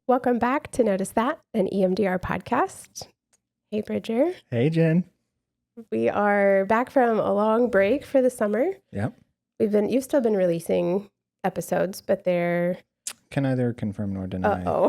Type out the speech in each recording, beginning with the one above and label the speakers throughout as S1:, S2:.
S1: Welcome back to Notice That, an EMDR podcast. Hey, Bridger.
S2: Hey, Jen.
S1: We are back from a long break for the summer.
S2: Yep.
S1: You've still been releasing episodes, but they're...
S2: Can neither confirm nor deny
S1: Oh,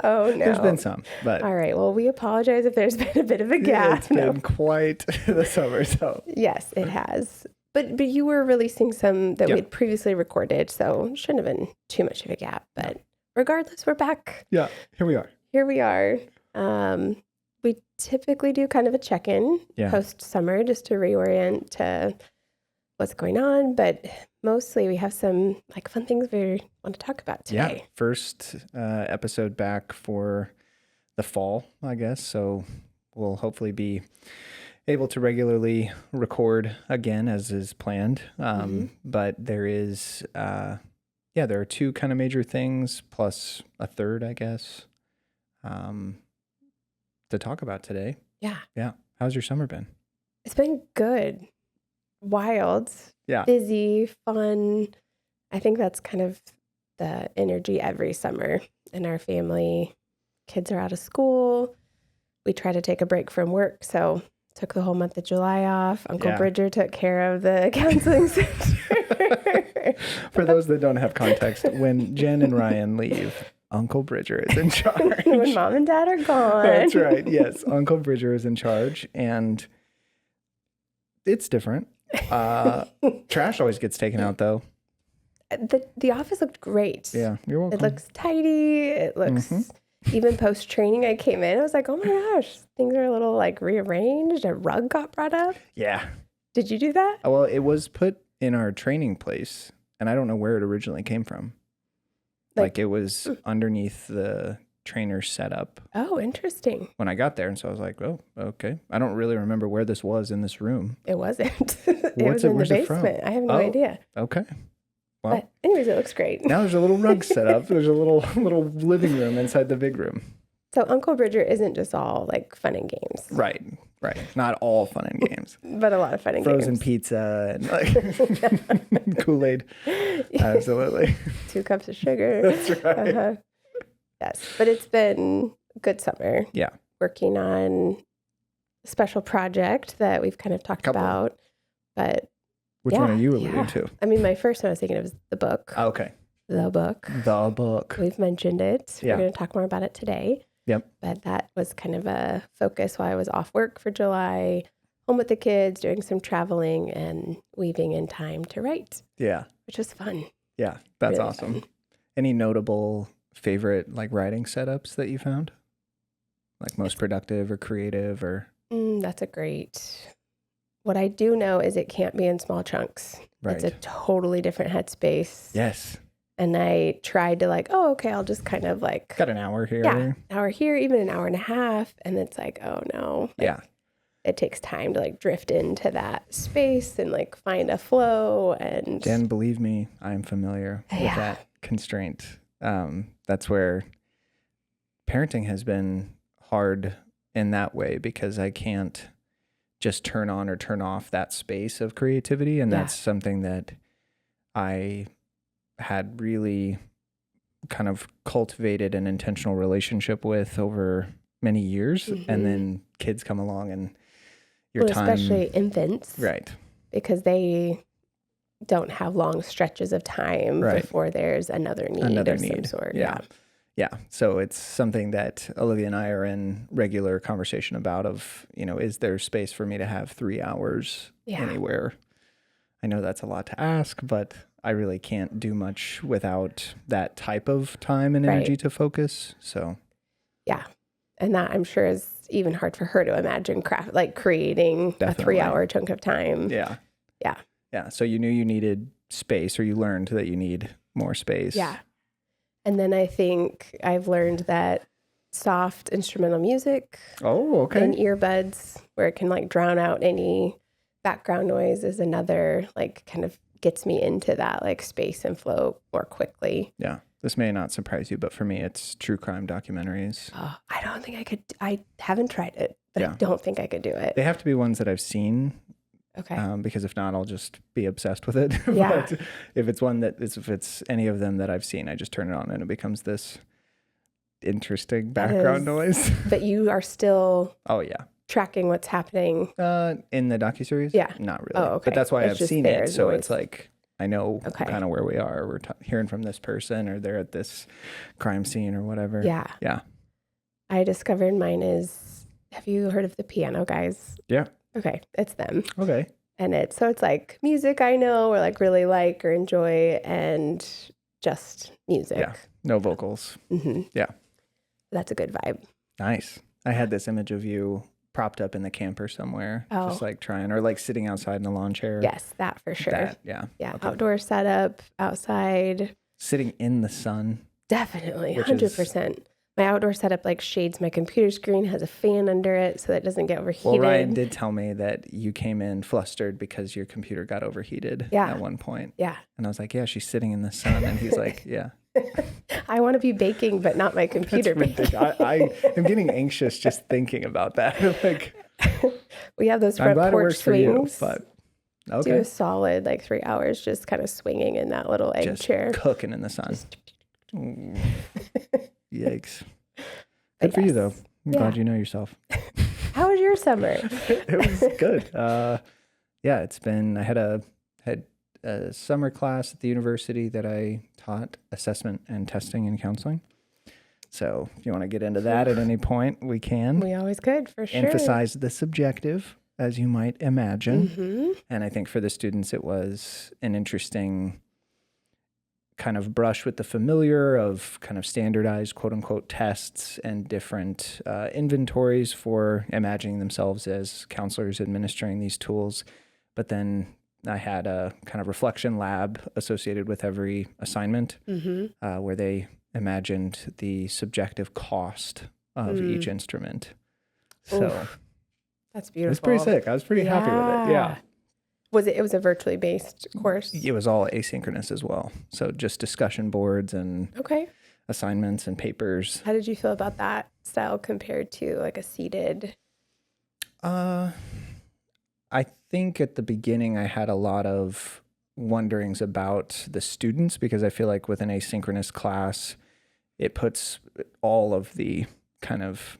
S1: no.
S2: There's been some, but...
S1: All right. Well, we apologize if there's been a bit of a gap.
S2: It's been quite the summer, so...
S1: Yes, it has. But you were releasing some that we'd previously recorded, so it shouldn't have been too much of a gap. But regardless, we're back.
S2: Yeah, here we are.
S1: Here we are. We typically do kind of a check-in post-summer just to reorient to what's going on. But mostly we have some fun things we want to talk about today.
S2: Yeah, first episode back for the fall, I guess. So we'll hopefully be able to regularly record again as is planned. But there is, there are two kind of major things plus a third, I guess, to talk about today.
S1: Yeah.
S2: Yeah. How's your summer been?
S1: It's been good. Wild.
S2: Yeah.
S1: Busy, fun. I think that's kind of the energy every summer in our family. Kids are out of school. We try to take a break from work, so took the whole month of July off. Uncle Bridger took care of the counseling center.
S2: For those that don't have context, when Jen and Ryan leave, Uncle Bridger is in charge.
S1: When mom and dad are gone.
S2: That's right. Yes. Uncle Bridger is in charge, and it's different. Trash always gets taken out, though.
S1: The office looked great.
S2: Yeah. You're welcome.
S1: It looks tidy. It looks... Even post-training, I came in, I was like, oh my gosh, things are a little rearranged. A rug got brought up.
S2: Yeah.
S1: Did you do that?
S2: Well, it was put in our training place, and I don't know where it originally came from. It was underneath the trainer's setup.
S1: Oh, interesting.
S2: When I got there, and so I was like, oh, okay. I don't really remember where this was in this room.
S1: It wasn't. It was in the basement. I have no idea.
S2: Okay. Well,
S1: but anyways, it looks great.
S2: Now there's a little rug set up. There's a little living room inside the big room.
S1: So Uncle Bridger isn't just all fun and games.
S2: Right. Not all fun and games.
S1: But a lot of fun and
S2: Frozen
S1: games.
S2: Pizza and Kool-Aid. Absolutely.
S1: 2 cups of sugar.
S2: That's right.
S1: Yes. But it's been a good summer.
S2: Yeah.
S1: Working on a special project that we've kind of talked about. But
S2: which one are you alluding to?
S1: I mean, my first one I was thinking of was the book.
S2: Oh, okay.
S1: The book. We've mentioned it.
S2: Yeah.
S1: We're going to talk more about it today.
S2: Yep.
S1: But that was kind of a focus while I was off work for July, home with the kids, doing some traveling and weaving in time to write.
S2: Yeah.
S1: Which was fun.
S2: Yeah. That's
S1: really
S2: awesome.
S1: Fun.
S2: Any notable favorite writing setups that you found? Most productive or creative or?
S1: That's a great... What I do know is it can't be in small chunks.
S2: Right.
S1: It's a totally different headspace.
S2: Yes.
S1: And I tried to I'll just kind of
S2: got an hour here.
S1: Yeah, an hour here, even an hour and a half. And it's oh no. It takes time to drift into that space and find a flow. And
S2: Jen, believe me, I'm familiar with that constraint. That's where parenting has been hard in that way because I can't just turn on or turn off that space of creativity. And that's something that I had really kind of cultivated an intentional relationship with over many years. And then kids come along and your time.
S1: Especially infants.
S2: Right.
S1: Because they don't have long stretches of time before there's another need of some sort.
S2: Yeah. So it's something that Olivia and I are in regular conversation about is there space for me to have 3 hours anywhere? I know that's a lot to ask, but I really can't do much without that type of time and energy to focus. So. Yeah.
S1: And that I'm sure is even hard for her to imagine creating a 3-hour chunk of time.
S2: Yeah. So you knew you needed space or you learned that you need more space.
S1: Yeah. And then I think I've learned that soft instrumental music and earbuds where it can drown out any background noise is another kind of gets me into that space and flow more quickly.
S2: Yeah. This may not surprise you, but for me, it's true crime documentaries.
S1: Oh, I don't think I could. I haven't tried it, but I don't think I could do it.
S2: They have to be ones that I've seen.
S1: Okay.
S2: Because if not, I'll just be obsessed with it.
S1: Yeah.
S2: But if it's any of them that I've seen, I just turn it on and it becomes this interesting background noise.
S1: But you are still
S2: Oh yeah.
S1: tracking what's happening.
S2: In the docuseries?
S1: Yeah.
S2: Not really.
S1: Oh, okay.
S2: But that's why I've seen it. So
S1: noise.
S2: it's like, I know kind of where we are. We're hearing from this person, or they're at this crime scene or whatever.
S1: Yeah.
S2: Yeah.
S1: I discovered mine is, have you heard of the Piano Guys?
S2: Yeah.
S1: Okay. It's them.
S2: Okay.
S1: And it's like music I know or like really like or enjoy, and just music.
S2: Yeah. No vocals.
S1: Mm-hmm.
S2: Yeah.
S1: That's a good vibe.
S2: Nice. I had this image of you propped up in the camper somewhere, just like trying, or like sitting outside in a lawn chair.
S1: Yes, that for sure.
S2: Yeah.
S1: Yeah.
S2: Okay.
S1: Outdoor setup, outside.
S2: Sitting in the sun.
S1: Definitely. 100%. My outdoor setup like shades my computer screen, has a fan under it so that it doesn't get overheated.
S2: Well, Ryan did tell me that you came in flustered because your computer got overheated at one point.
S1: Yeah.
S2: And I was like, yeah, she's sitting in the sun. And he's like, yeah.
S1: I want to be baking, but not my computer baking.
S2: I am getting anxious just thinking about that. Like,
S1: we have those front porch swings.
S2: For you, but okay.
S1: Do a solid like 3 hours just kind of swinging in that little egg chair.
S2: Cooking in the sun. Yikes. Good for you, though. I'm glad you know yourself.
S1: How was your summer?
S2: It was good. Yeah, it's been, I had a summer class at the university that I taught assessment and testing and counseling. So if you want to get into that at any point, we can.
S1: We always could, for sure.
S2: Emphasize the subjective, as you might imagine.
S1: Mm-hmm.
S2: And I think for the students, it was an interesting kind of brush with the familiar of kind of standardized quote unquote tests and different inventories for imagining themselves as counselors administering these tools. But then I had a kind of reflection lab associated with every assignment where they imagined the subjective cost of each instrument. So
S1: oof, that's beautiful.
S2: It was pretty sick. I was pretty happy with it. Yeah.
S1: It was a virtually based course?
S2: It was all asynchronous as well. So just discussion boards and assignments and papers.
S1: How did you feel about that style compared to like a seated?
S2: I think at the beginning I had a lot of wonderings about the students, because I feel like with an asynchronous class, it puts all of the kind of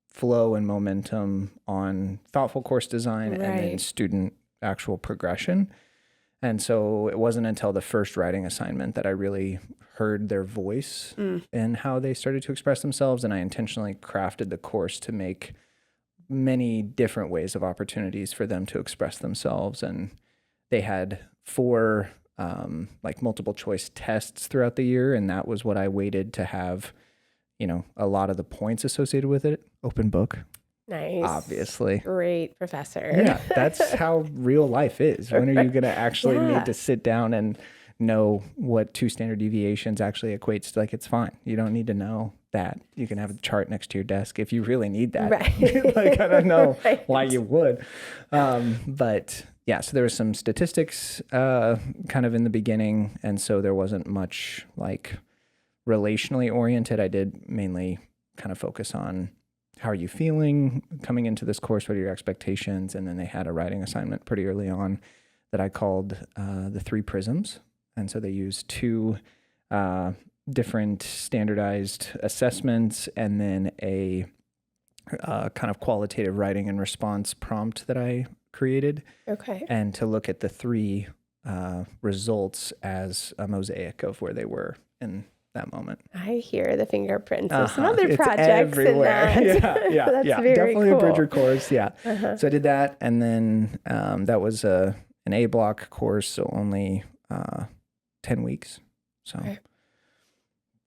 S2: flow and momentum on thoughtful course design and then student actual progression. And so it wasn't until the first writing assignment that I really heard their voice and how they started to express themselves. And I intentionally crafted the course to make many different ways of opportunities for them to express themselves. And they had 4 like multiple choice tests throughout the year. And that was what I waited to have, you know, a lot of the points associated with it. Open book.
S1: Nice.
S2: Obviously.
S1: Great professor.
S2: Yeah, that's how real life is. When are you going to actually need to sit down and know what 2 standard deviations actually equates to? Like, it's fine. You don't need to know that. You can have a chart next to your desk if you really need that.
S1: Right.
S2: Like, I don't know why you would. But yeah, so there was some statistics kind of in the beginning. And so there wasn't much like relationally oriented. I did mainly kind of focus on how are you feeling coming into this course? What are your expectations? And then they had a writing assignment pretty early on that I called the 3 prisms. And so they used 2 different standardized assessments and then a kind of qualitative writing and response prompt that I created.
S1: Okay.
S2: And to look at the 3 results as a mosaic of where they were in that moment.
S1: I hear the fingerprints of some other projects
S2: everywhere.
S1: in that.
S2: Yeah.
S1: That's
S2: yeah.
S1: very
S2: Definitely
S1: cool.
S2: a Bridger course. Yeah. So I did that. And then that was an A block course. So only 10 weeks. So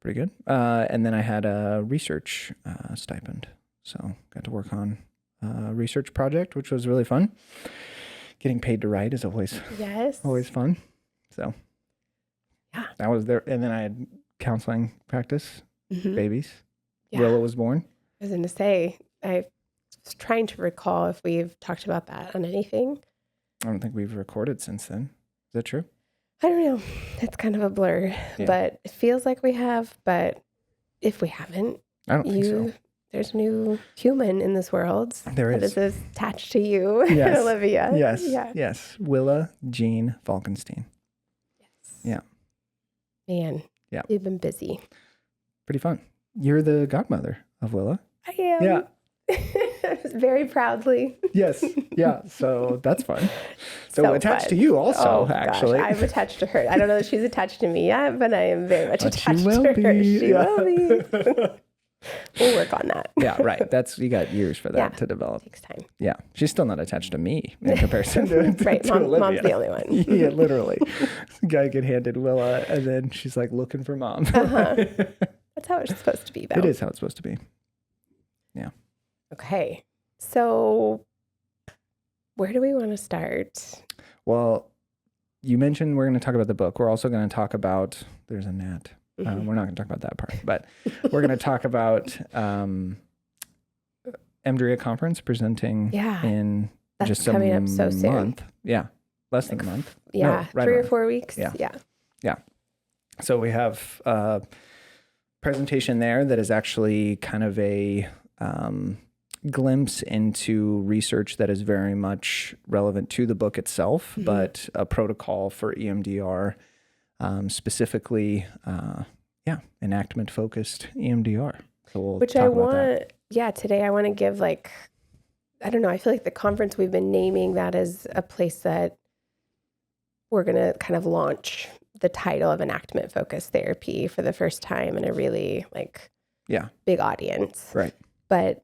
S2: pretty good. And then I had a research stipend. So got to work on a research project, which was really fun. Getting paid to write is always fun. So yeah, that was there. And then I had counseling practice, babies. Yeah. Willow was born.
S1: I was going to say, I was trying to recall if we've talked about that on anything.
S2: I don't think we've recorded since then. Is that true?
S1: I don't know. It's kind of a blur, but it feels like we have. But if we haven't,
S2: I don't think so.
S1: There's a new human in this world.
S2: There is.
S1: That is attached to you,
S2: yes.
S1: Olivia.
S2: Yes. Yeah. Yes. Willa Jean Falkenstein.
S1: Yes.
S2: Yeah.
S1: Man.
S2: Yeah.
S1: You've been busy.
S2: pretty fun. You're the godmother of Willa.
S1: I am.
S2: Yeah.
S1: Very proudly.
S2: Yes. Yeah. So that's fun. So attached
S1: fun.
S2: to you also, actually.
S1: Gosh, I'm attached to her. I don't know that she's attached to me yet, but I am very much attached
S2: to
S1: her. She
S2: yeah.
S1: will be. We'll work on that.
S2: Yeah, right. You got years for that to develop.
S1: Takes time.
S2: Yeah. She's still not attached to me in comparison to,
S1: right.
S2: to Olivia.
S1: Mom's the only one.
S2: Yeah, literally. Guy get handed Willa and then she's like looking for mom.
S1: That's how it's supposed to be, though.
S2: It is how it's supposed to be. Yeah.
S1: Okay. So where do we want to start?
S2: Well, you mentioned we're going to talk about the book. We're also going to talk about, there's a gnat. We're not going to talk about that part, but we're going to talk about EMDRIA conference presenting in just
S1: coming up so soon.
S2: Month. Yeah. Less than a month.
S1: Yeah.
S2: No, right
S1: 3 or
S2: around.
S1: 4 weeks.
S2: Yeah.
S1: Yeah.
S2: Yeah. So we have a presentation there that is actually kind of a glimpse into research that is very much relevant to the book itself, but a protocol for EMDR, specifically, enactment-focused EMDR. So we'll
S1: Which
S2: talk
S1: I
S2: about
S1: want,
S2: that.
S1: Today I want to give I don't know, I feel like the conference we've been naming that as a place that we're going to kind of launch the title of enactment-focused therapy for the first time in a really big audience.
S2: Right.
S1: But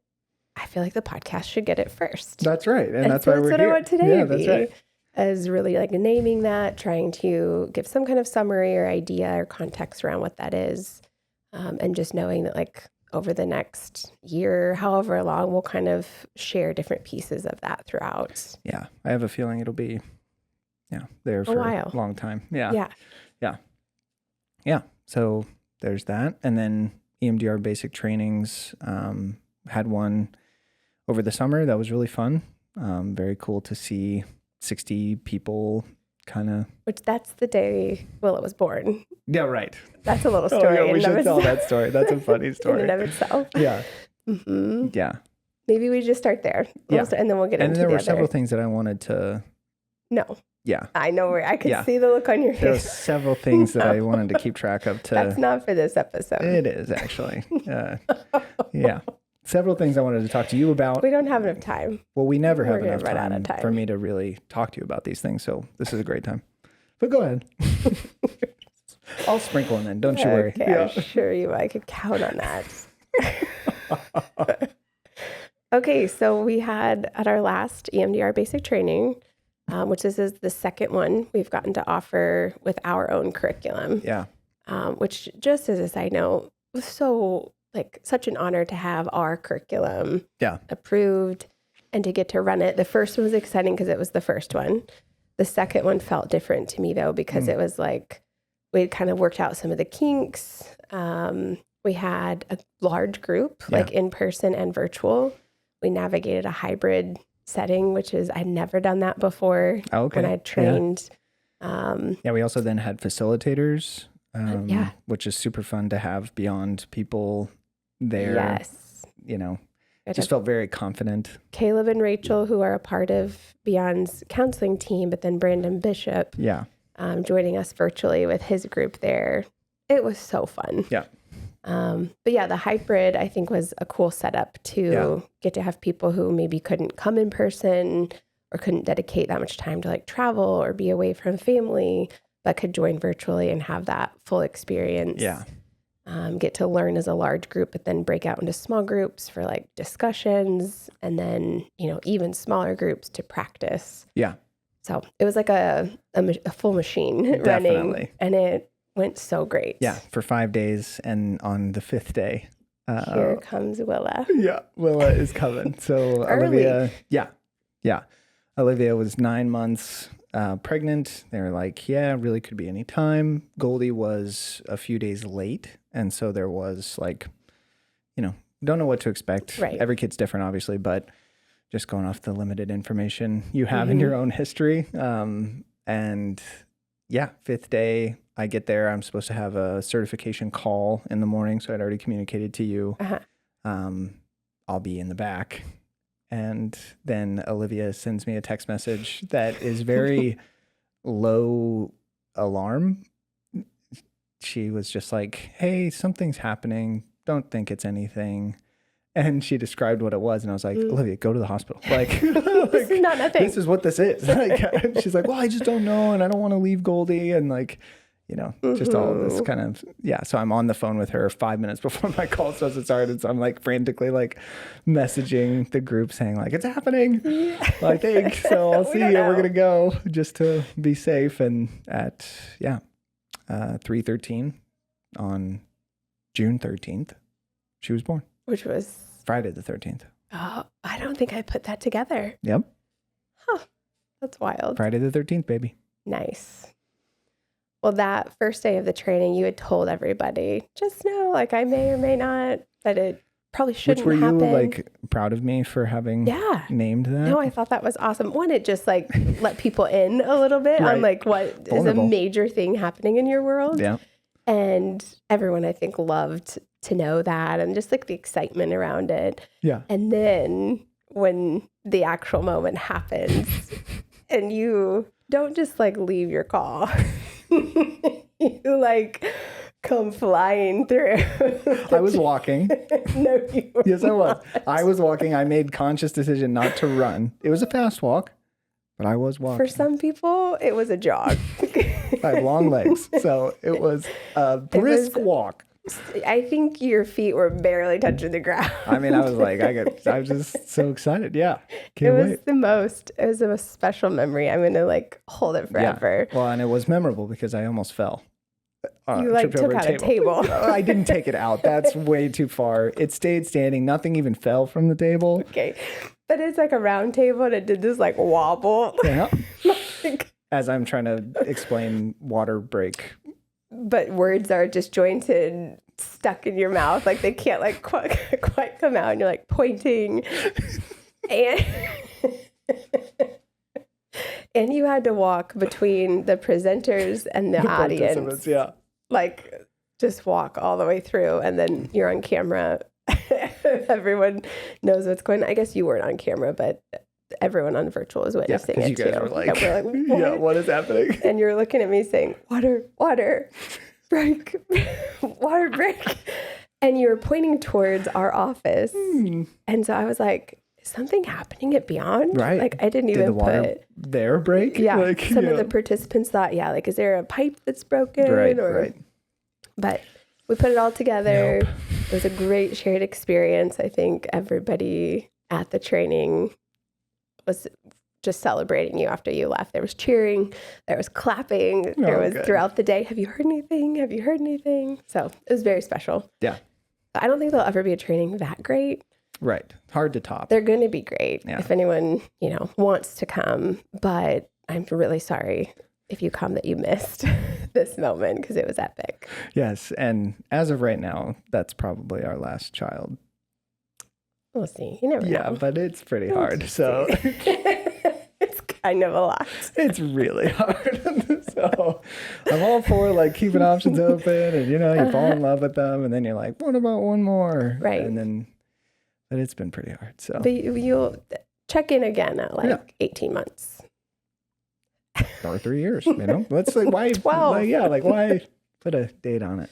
S1: I feel like the podcast should get it first.
S2: That's right. And that's why we're here.
S1: That's what I want today to be.
S2: That's right.
S1: As really naming that, trying to give some kind of summary or idea or context around what that is. And just knowing that over the next year, however long, we'll kind of share different pieces of that throughout.
S2: Yeah. I have a feeling it'll be there for a long time. Yeah. So there's that. And then EMDR basic trainings, had one over the summer. That was really fun. Very cool to see 60 people kind of.
S1: Which that's the day Willa was born.
S2: Yeah, right.
S1: That's a little story.
S2: We should tell that story. That's a funny story.
S1: In and of itself.
S2: Yeah.
S1: Mm-hmm.
S2: Yeah.
S1: Maybe we just start there. And then we'll get into the other.
S2: And there were several things that I wanted to.
S1: No.
S2: Yeah.
S1: I know where I could see the look on your face.
S2: There were several things that I wanted to keep track of.
S1: That's not for this episode.
S2: It is actually. Yeah. Several things I wanted to talk to you about.
S1: We don't have enough time.
S2: Well, we never have enough time for me to really talk to you about these things. So this is a great time. But go ahead. I'll sprinkle them in. Don't you worry.
S1: Okay, I'm sure I could count on that. Okay, so we had at our last EMDR basic training, which this is the second one we've gotten to offer with our own curriculum.
S2: Yeah.
S1: Which, just as a side note, was so such an honor to have our curriculum approved and to get to run it. The first one was exciting because it was the first one. The second one felt different to me though, because it was we'd kind of worked out some of the kinks. We had a large group, in person and virtual. We navigated a hybrid setting, which is, I'd never done that before when I trained.
S2: We also then had facilitators, which is super fun to have beyond people there.
S1: Yes.
S2: Just felt very confident.
S1: Caleb and Rachel, who are a part of Beyond's counseling team, but then Brandon Bishop, joining us virtually with his group there. It was so fun.
S2: Yeah.
S1: But the hybrid, I think, was a cool setup to get to have people who maybe couldn't come in person or couldn't dedicate that much time to travel or be away from family, but could join virtually and have that full experience.
S2: Yeah.
S1: Get to learn as a large group, but then break out into small groups for discussions, and then, even smaller groups to practice.
S2: Yeah.
S1: So it was a full machine running, and it went so great.
S2: Yeah. For 5 days. And on the 5th day,
S1: here comes Willa.
S2: Yeah. Willa is coming. So Olivia. Yeah. Olivia was 9 months pregnant. They were really could be any time. Goldie was a few days late. And so there was don't know what to expect.
S1: Right.
S2: Every kid's different, obviously, but just going off the limited information you have in your own history. And 5th day, I get there. I'm supposed to have a certification call in the morning. So I'd already communicated to you. I'll be in the back. And then Olivia sends me a text message that is very low alarm. she was just like, hey, something's happening. Don't think it's anything. And she described what it was. And I was like, Olivia, go to the hospital. Like,
S1: this is not nothing.
S2: This is what this is. Like, she's like, well, I just don't know. And I don't want to leave Goldie. And like, you know, just all of this kind of, yeah. So I'm on the phone with her 5 minutes before my call supposed to start. And so I'm like frantically like messaging the group saying like, it's happening. Yeah. I think. So I'll see you. We're going to go just to be safe. And at, 3:13 on June 13th, she was born.
S1: Which was?
S2: Friday the 13th.
S1: Oh, I don't think I put that together.
S2: Yep.
S1: Huh. That's wild.
S2: Friday the 13th, baby.
S1: Nice. Well, that first day of the training, you had told everybody, just know, like, I may or may not, but it probably shouldn't happen.
S2: Which were you, like, proud of me for having named that?
S1: No, I thought that was awesome. One, it just, like, let people in a little bit on, like, what is a major thing happening in your world.
S2: Yeah.
S1: And everyone, I think, loved to know that and just, like, the excitement around it.
S2: Yeah.
S1: And then when the actual moment happens and you don't just, like, leave your call. You like come flying through.
S2: I was walking.
S1: No, you were
S2: Yes, I was.
S1: not.
S2: I was walking. I made conscious decision not to run. It was a fast walk, but I was walking.
S1: For some people, it was a jog.
S2: I have long legs, so it was a brisk walk.
S1: I think your feet were barely touching the ground.
S2: I mean, I was like, I was just so excited. Yeah.
S1: It was the most special memory. I'm going to like hold it forever.
S2: Yeah. Well, and it was memorable because I almost fell.
S1: You like took out a table.
S2: I didn't take it out. That's way too far. It stayed standing. Nothing even fell from the table.
S1: Okay. But it's like a round table and it did this like wobble.
S2: Yeah. As I'm trying to explain water break.
S1: But words are disjointed, stuck in your mouth. Like they can't like quite come out. And you're like pointing. And you had to walk between the presenters and the audience.
S2: Yeah.
S1: Like just walk all the way through. And then you're on camera. Everyone knows what's going on. I guess you weren't on camera, but everyone on virtual is witnessing it
S2: you guys
S1: too.
S2: were like,
S1: we're like, what?
S2: What is happening?
S1: And you're looking at me saying, water, break, water break. And you were pointing towards our office. And so I was like, is something happening at Beyond?
S2: Right.
S1: Like I didn't even
S2: put their break.
S1: Yeah.
S2: Like,
S1: some of the participants thought, like, is there a pipe that's broken?
S2: Right.
S1: But we put it all together. Nope. It was a great shared experience. I think everybody at the training was just celebrating you after you left. There was cheering, there was clapping, there was throughout the day, have you heard anything? Have you heard anything? So it was very special.
S2: Yeah.
S1: I don't think there'll ever be a training that great.
S2: Right. Hard to top.
S1: They're going to be great if anyone, wants to come, but I'm really sorry if you come that you missed this moment because it was epic.
S2: Yes. And as of right now, that's probably our last child.
S1: We'll see. You never know.
S2: Yeah, but it's pretty hard. So
S1: it's kind of a lot.
S2: It's really hard. So I'm all for like keeping options open and, you fall in love with them. And then you're like, what about one more?
S1: Right.
S2: And then, but it's been pretty hard. So,
S1: but you'll check in again at 18 months.
S2: Or 3 years, Let's like, why?
S1: 12.
S2: Why put a date on it?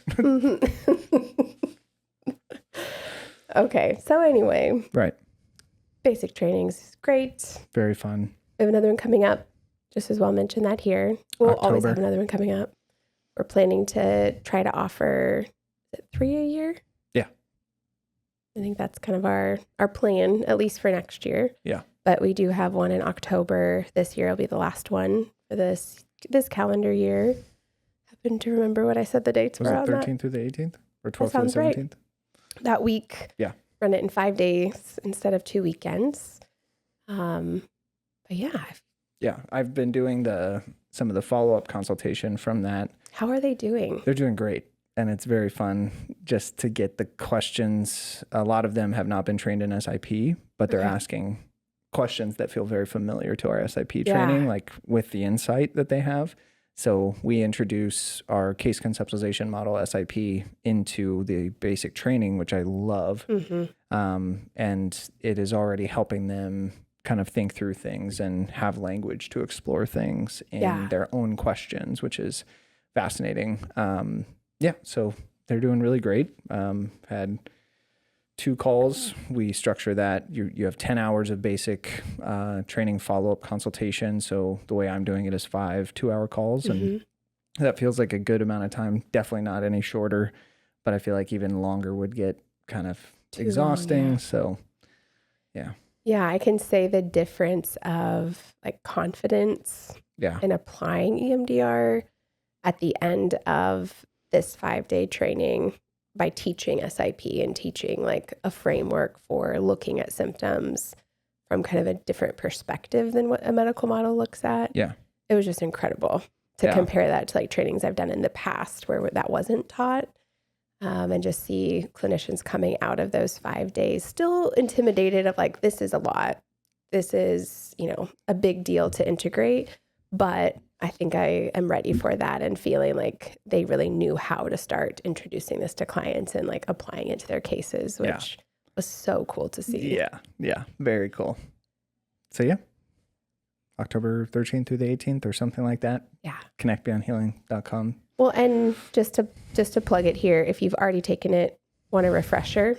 S1: Okay. So anyway.
S2: Right.
S1: Basic training's great.
S2: Very fun.
S1: We have another one coming up. Just as well mention that here. We'll always have another one coming up. We're planning to try to offer 3 a year.
S2: Yeah.
S1: I think that's kind of our plan, at least for next year.
S2: Yeah.
S1: But we do have one in October. This year will be the last one for this calendar year. Happen to remember what I said the dates were on that.
S2: Was it 13th through the 18th? Or 12th through the 17th?
S1: Right. That week.
S2: Yeah.
S1: Run it in 5 days instead of 2 weekends. But yeah.
S2: Yeah. I've been doing some of the follow-up consultation from that.
S1: How are they doing?
S2: They're doing great. And it's very fun just to get the questions. A lot of them have not been trained in SIP, but they're asking questions that feel very familiar to our SIP training, like with the insight that they have. So we introduce our case conceptualization model SIP into the basic training, which I love. And it is already helping them kind of think through things and have language to explore things in their own questions, which is fascinating. Yeah. So they're doing really great. Had 2 calls. We structure that. You have 10 hours of basic training follow-up consultation. So the way I'm doing it is 5 2-hour calls. And that feels like a good amount of time. Definitely not any shorter, but I feel like even longer would get kind of
S1: Too
S2: exhausting.
S1: long, yeah.
S2: So yeah.
S1: Yeah, I can say the difference of like confidence in applying EMDR at the end of this 5-day training by teaching SIP and teaching like a framework for looking at symptoms from kind of a different perspective than what a medical model looks at.
S2: Yeah.
S1: It was just incredible to compare that to like trainings I've done in the past where that wasn't taught. And just see clinicians coming out of those 5 days still intimidated of like, this is a lot. This is, a big deal to integrate. But I think I am ready for that and feeling like they really knew how to start introducing this to clients and like applying it to their cases, which was so cool to see.
S2: Yeah. Yeah. Very cool. So yeah, October 13th through the 18th or something like that.
S1: Yeah.
S2: connectbeyondhealing.com.
S1: Well, and just to plug it here, if you've already taken it, want a refresher,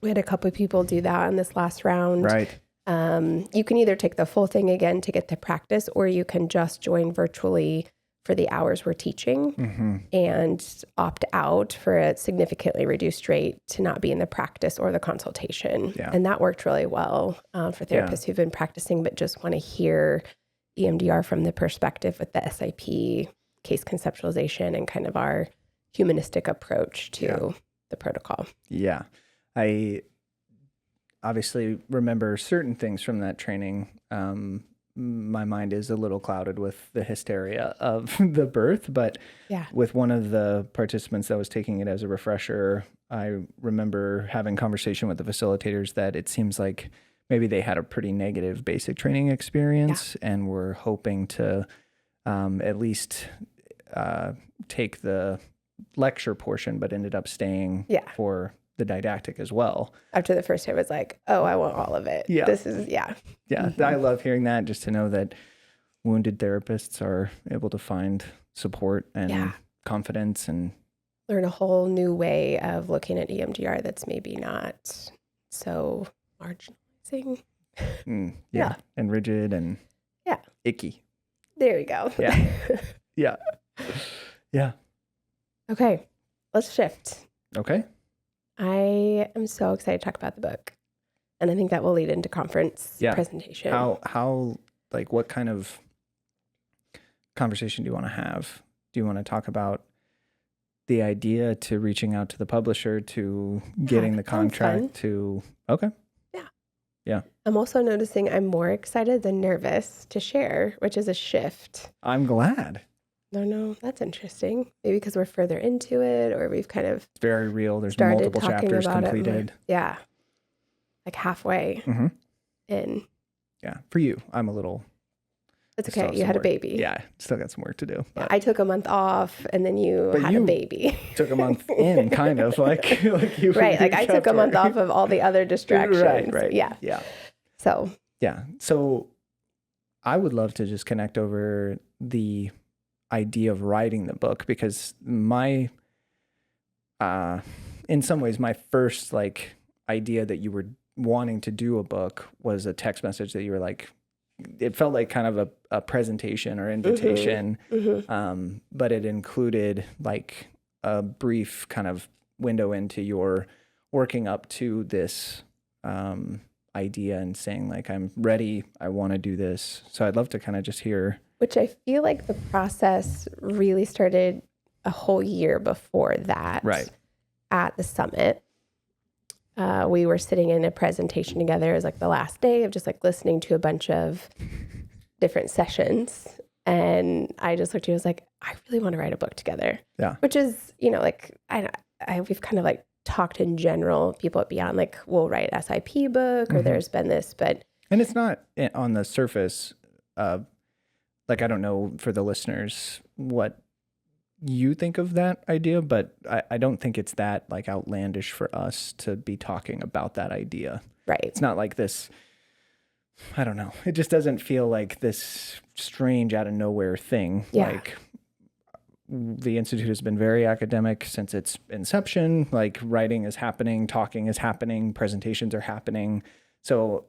S1: we had a couple of people do that on this last round.
S2: Right.
S1: You can either take the full thing again to get the practice, or you can just join virtually for the hours we're teaching and opt out for a significantly reduced rate to not be in the practice or the consultation.
S2: Yeah.
S1: And that worked really well for therapists who've been practicing but just want to hear EMDR from the perspective with the SIP case conceptualization and kind of our humanistic approach to the protocol.
S2: Yeah. I obviously remember certain things from that training. My mind is a little clouded with the hysteria of the birth, but with one of the participants that was taking it as a refresher, I remember having conversation with the facilitators that it seems like maybe they had a pretty negative basic training experience and were hoping to at least take the lecture portion, but ended up staying for the didactic as well.
S1: After the first day, I was like, oh, I want all of it.
S2: Yeah.
S1: This is,
S2: Yeah. I love hearing that, just to know that wounded therapists are able to find support and confidence and
S1: learn a whole new way of looking at EMDR that's maybe not so marginalizing.
S2: And rigid and icky.
S1: There we go.
S2: Yeah.
S1: Okay, let's shift.
S2: Okay.
S1: I am so excited to talk about the book, and I think that will lead into conference presentation.
S2: How like what kind of conversation do you want to have? Do you want to talk about the idea to reaching out to the publisher, to getting the contract, to Yeah.
S1: I'm also noticing I'm more excited than nervous to share, which is a shift.
S2: I'm glad.
S1: No, that's interesting. Maybe because we're further into it, or we've kind of
S2: it's very real. There's multiple chapters completed.
S1: Yeah. Like halfway in.
S2: Yeah. For you, I'm a little.
S1: It's okay. You had a baby.
S2: Yeah. Still got some work to do.
S1: Yeah, I took a month off and then you had a baby.
S2: Took a month in, kind of like you.
S1: Right. Like I took a month off of all the other distractions.
S2: Right.
S1: Yeah. So.
S2: Yeah. So I would love to just connect over the idea of writing the book, because my in some ways my first like idea that you were wanting to do a book was a text message that you were like, it felt like kind of a presentation or invitation, but it included like a brief kind of window into your working up to this idea and saying like, I'm ready, I want to do this. So I'd love to kind of just hear.
S1: Which I feel like the process really started a whole year before that.
S2: Right.
S1: At the summit. We were sitting in a presentation together. It was like the last day of just like listening to a bunch of different sessions. And I just looked at you, I was like, I really want to write a book together. Yeah. Which is, like, we've kind of like talked in general, people at Beyond, like we'll write SIP book or there's been this, but.
S2: And it's not on the surface, like, I don't know for the listeners what you think of that idea, but I don't think it's that like outlandish for us to be talking about that idea.
S1: Right.
S2: It's not like this, I don't know. It just doesn't feel like this strange out of nowhere thing.
S1: Yeah.
S2: Like the Institute has been very academic since its inception. Like writing is happening, talking is happening, presentations are happening. So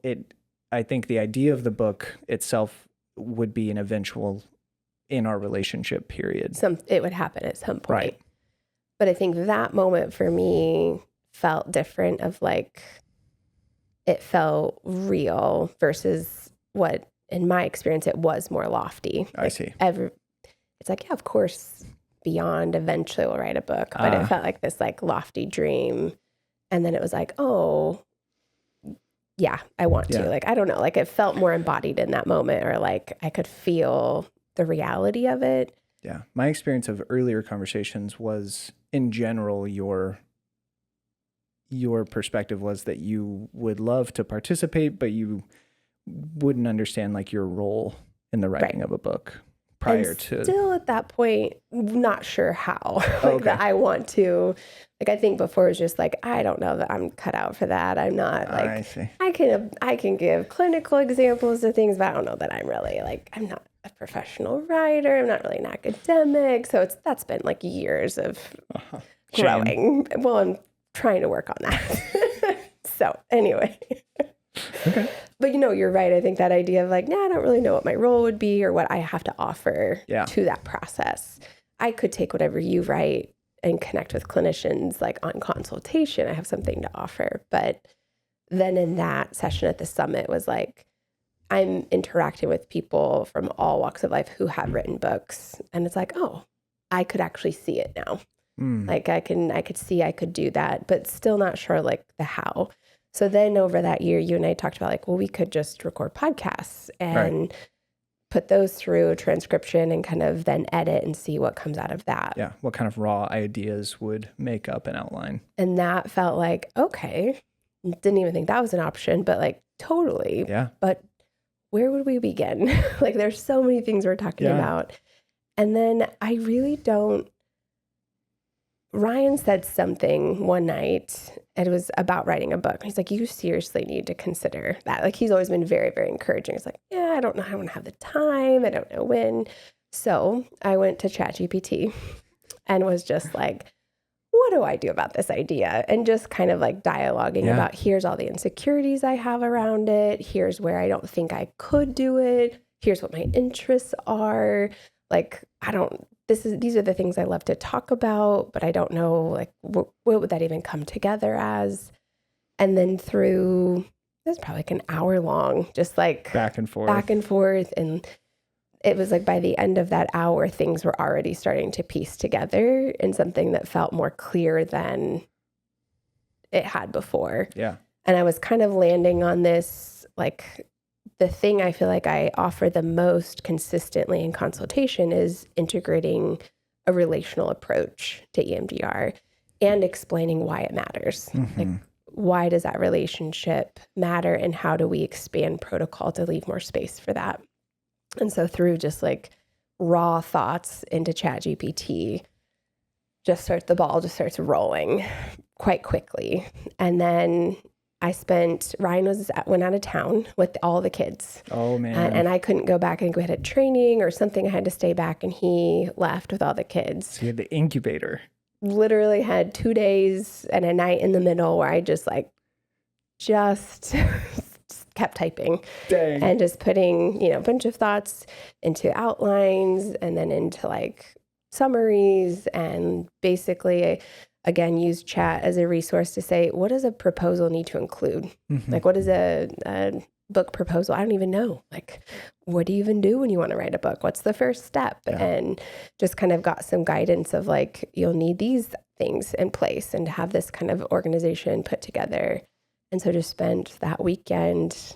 S2: I think the idea of the book itself would be an eventual in our relationship period.
S1: It would happen at some point.
S2: Right.
S1: But I think that moment for me felt different of like, it felt real versus what, in my experience, it was more lofty.
S2: I see.
S1: It's like, yeah, of course, beyond eventually we'll write a book, but it felt like this like lofty dream. And then it was like, oh, yeah, I want to. Like, I don't know, like it felt more embodied in that moment, or like I could feel the reality of it.
S2: Yeah. My experience of earlier conversations was, in general, your perspective was that you would love to participate, but you wouldn't understand like your role in the writing of a book prior to.
S1: Still at that point, not sure how.
S2: Okay.
S1: That I want to. Like, I think before it was just like, I don't know that I'm cut out for that. I'm not like,
S2: I see.
S1: I can give clinical examples of things, but I don't know that I'm really like, I'm not a professional writer. I'm not really an academic. So that's been like years of growing. Well, I'm trying to work on that. So anyway.
S2: Okay.
S1: But you're right. I think that idea of like, I don't really know what my role would be or what I have to offer to that process. I could take whatever you write and connect with clinicians like on consultation. I have something to offer. But then in that session at the summit was like, I'm interacting with people from all walks of life who have written books. And it's like, oh, I could actually see it now. Like I could see I could do that, but still not sure like the how. So then over that year, you and I talked about like, well, we could just record podcasts and put those through a transcription and kind of then edit and see what comes out of that.
S2: Yeah. What kind of raw ideas would make up an outline?
S1: And that felt like, okay, didn't even think that was an option, but like totally.
S2: Yeah.
S1: But where would we begin? Like there's so many things we're talking about. And then I really don't. Ryan said something one night, and it was about writing a book. He's like, you seriously need to consider that. Like, he's always been very, very encouraging. It's like, I don't know. I don't have the time. I don't know when. So I went to ChatGPT and was just like, what do I do about this idea? And just kind of like dialoguing about, here's all the insecurities I have around it. Here's where I don't think I could do it. Here's what my interests are. Like, these are the things I love to talk about, but I don't know, like, what would that even come together as? And then through, it was probably like an hour long, just like
S2: back and forth.
S1: And it was like by the end of that hour, things were already starting to piece together in something that felt more clear than it had before.
S2: Yeah.
S1: And I was kind of landing on this, like, the thing I feel like I offer the most consistently in consultation is integrating a relational approach to EMDR and explaining why it matters. Like, why does that relationship matter, and how do we expand protocol to leave more space for that? And so through just like raw thoughts into ChatGPT, the ball just starts rolling quite quickly. And then Ryan went out of town with all the kids.
S2: Oh man.
S1: And I couldn't go back and go ahead at training or something. I had to stay back, and he left with all the kids.
S2: So you had the incubator.
S1: Literally had 2 days and a night in the middle where I just kept typing.
S2: Dang.
S1: And just putting, a bunch of thoughts into outlines and then into like summaries, and basically again, use chat as a resource to say, what does a proposal need to include? Like, what is a book proposal? I don't even know. Like, what do you even do when you want to write a book? What's the first step? Yeah. And just kind of got some guidance of like, you'll need these things in place and to have this kind of organization put together. And so just spent that weekend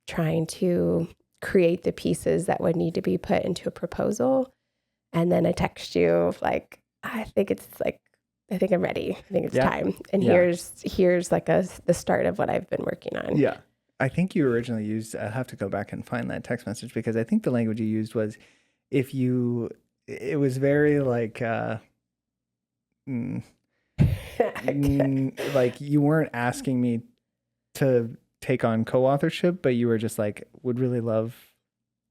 S1: trying to create the pieces that would need to be put into a proposal. And then I text you like, I think I'm ready. I think it's time. And here's like the start of what I've been working on.
S2: Yeah. I think you originally used, I'll have to go back and find that text message, because I think the language you used was it was very like, like you weren't asking me to take on co-authorship, but you were just like, would really love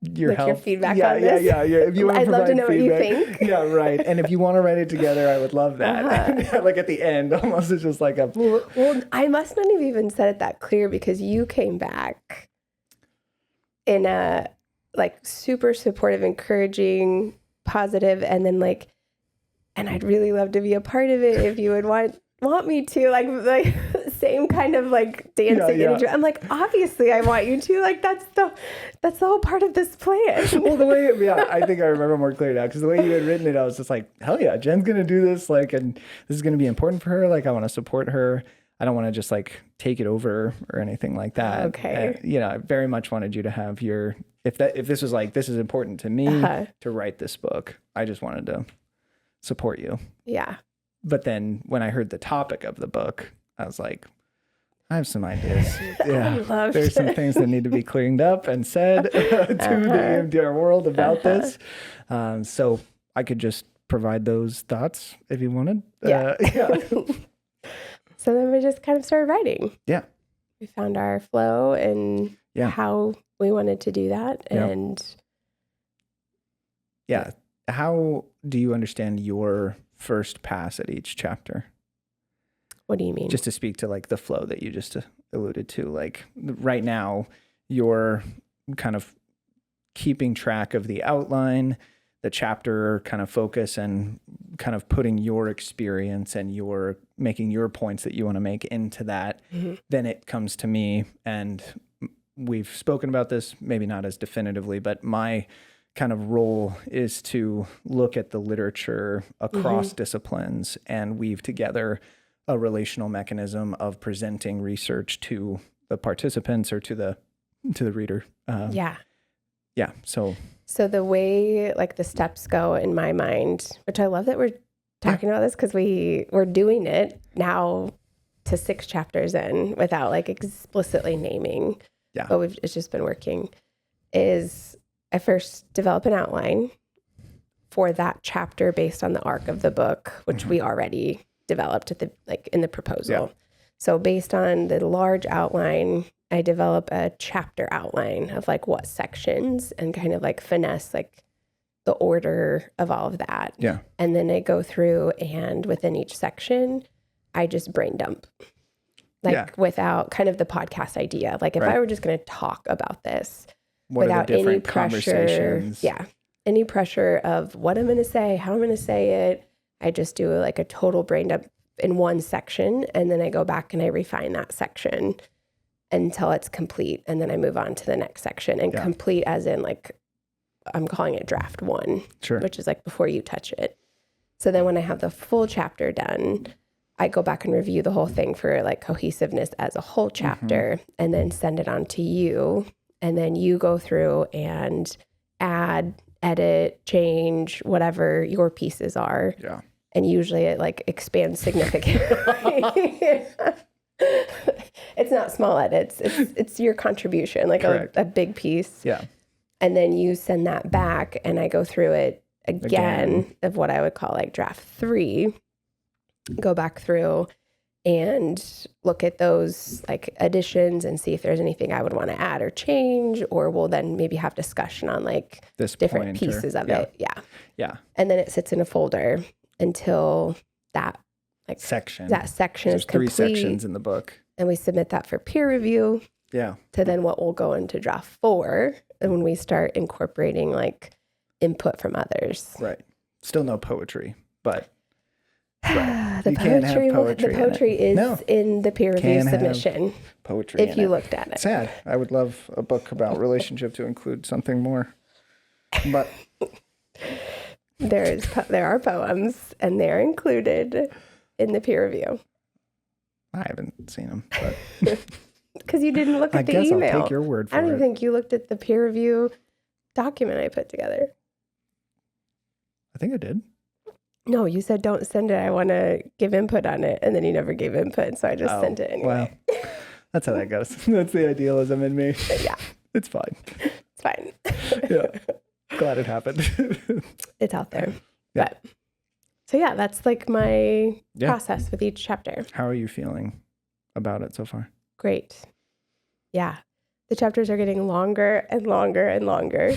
S2: your
S1: like
S2: help.
S1: your feedback on this.
S2: Yeah. If you want to
S1: I'd love to know
S2: feedback,
S1: what you think.
S2: Yeah, right. And if you want to write it together, I would love that. Like at the end, almost it's just like a...
S1: Well, I must not have even said it that clear because you came back in a like super supportive, encouraging, positive, and then like, and I'd really love to be a part of it if you would want me to, like same kind of like dancing energy. I'm like, obviously I want you to, like that's the whole part of this plan.
S2: Well, the way, I think I remember more clearly now because the way you had written it, I was just like, hell yeah, Jen's gonna do this, like, and this is gonna be important for her. Like, I want to support her. I don't want to just like take it over or anything like that.
S1: Okay.
S2: I very much wanted you to have your, if this was like, this is important to me to write this book, I just wanted to support you.
S1: Yeah.
S2: But then when I heard the topic of the book, I was like, I have some ideas. Yeah, there's some things that need to be cleaned up and said to the EMDR world about this. So I could just provide those thoughts if you wanted.
S1: Yeah. So then we just kind of started writing.
S2: Yeah.
S1: We found our flow and how we wanted to do that. And
S2: how do you understand your first pass at each chapter?
S1: What do you mean?
S2: Just to speak to like the flow that you just alluded to, like right now you're kind of keeping track of the outline, the chapter kind of focus, and kind of putting your experience and your making your points that you want to make into that. Then it comes to me, and we've spoken about this, maybe not as definitively, but my kind of role is to look at the literature across disciplines and weave together a relational mechanism of presenting research to the participants or to the reader. So
S1: the way like the steps go in my mind, which I love that we're talking about this because we're doing it now to 6 chapters in without like explicitly naming. But it's just been working. Is I first develop an outline for that chapter based on the arc of the book, which we already developed in the proposal. So based on the large outline, I develop a chapter outline of like what sections and kind of like finesse like the order of all of that. And then I go through and within each section, I just brain dump. Without kind of the podcast idea. Like if I were just going to talk about this without any pressure. Any pressure of what I'm going to say, how I'm going to say it. I just do like a total brain dump in one section, and then I go back and I refine that section until it's complete, and then I move on to the next section. And complete as in like I'm calling it draft 1, which is like before you touch it. So then when I have the full chapter done, I go back and review the whole thing for like cohesiveness as a whole chapter, and then send it on to you, and then you go through and add, edit, change, whatever your pieces are. And usually it like expands significantly. It's not small edits. It's your contribution, like a big piece. And then you send that back and I go through it again of what I would call like draft 3, go back through and look at those like additions and see if there's anything I would want to add or change, or we'll then maybe have discussion on like
S2: this
S1: different pieces of it. And then it sits in a folder until that like section is complete.
S2: 3 sections in the book.
S1: And we submit that for peer review. To then what will go into draft 4, and when we start incorporating like input from others.
S2: Still no poetry, but
S1: the poetry is in the peer review submission.
S2: Poetry
S1: if you looked at it.
S2: Sad. I would love a book about relationship to include something more. But
S1: there are poems, and they're included in the peer review.
S2: I haven't seen them, but
S1: because you didn't look at the email.
S2: I'll take your word for it.
S1: I don't even think you looked at the peer review document I put together.
S2: I think I did.
S1: No, you said don't send it. I want to give input on it. And then you never gave input. So I just sent it anyway.
S2: Well, that's how that goes. That's the idealism in me. It's fine.
S1: It's fine.
S2: Glad it happened.
S1: It's out there. But so that's like my process with each chapter.
S2: How are you feeling about it so far?
S1: Great. Yeah. the chapters are getting longer and longer and longer.